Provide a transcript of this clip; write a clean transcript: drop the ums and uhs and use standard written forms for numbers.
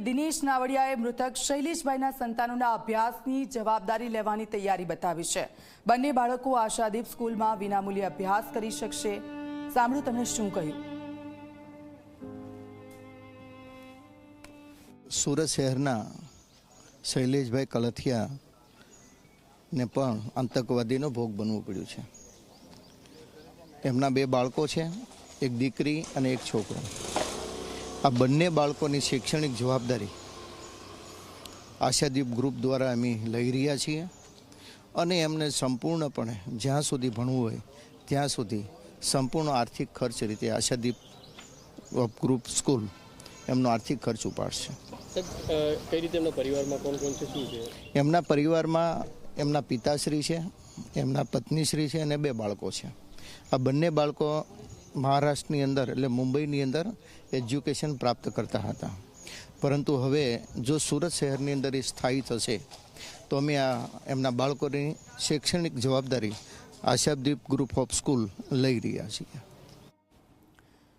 દિનેશ નાવડિયાએ મૃતક શૈલેષભાઈના સંતાનોના અભ્યાસની જવાબદારી લેવાની તૈયારી બતાવી છે। બંને બાળકો આશાદીપ સ્કૂલમાં વિનામૂલ્યે અભ્યાસ કરી શકશે। સાંભળો તેમણે શું કહ્યું। સુરત શહેરના શૈલેષભાઈ કલથિયાને પણ આતંકવાદીનો ભોગ બનવું પડ્યું છે। એમના બે બાળકો છે, એક દીકરી અને એક છોકરો। આ બંને બાળકોની શૈક્ષણિક જવાબદારી આશાદીપ ગ્રુપ દ્વારા અમે લઈ રહ્યા છીએ અને એમને સંપૂર્ણપણે જ્યાં સુધી ભણવું હોય ત્યાં સુધી સંપૂર્ણ આર્થિક ખર્ચ રીતે આશાદીપ ગ્રુપ સ્કૂલ એમનો આર્થિક ખર્ચ ઉપાડશે। કઈ રીતે એમના પરિવારમાં કોણ કોણ છે, શું છે? એમના પરિવારમાં એમના પિતાશ્રી છે, એમના પત્નીશ્રી છે અને બે બાળકો છે। આ બંને બાળકો મહારાષ્ટ્રની અંદર એટલે મુંબઈની અંદર એજ્યુકેશન પ્રાપ્ત કરતા હતા, પરંતુ હવે જો સુરત શહેરની અંદર એ સ્થાયી થશે તો અમે એમના બાળકોની શૈક્ષણિક જવાબદારી આશાદીપ ગ્રુપ ઓફ સ્કૂલ લઈ રહ્યા છીએ।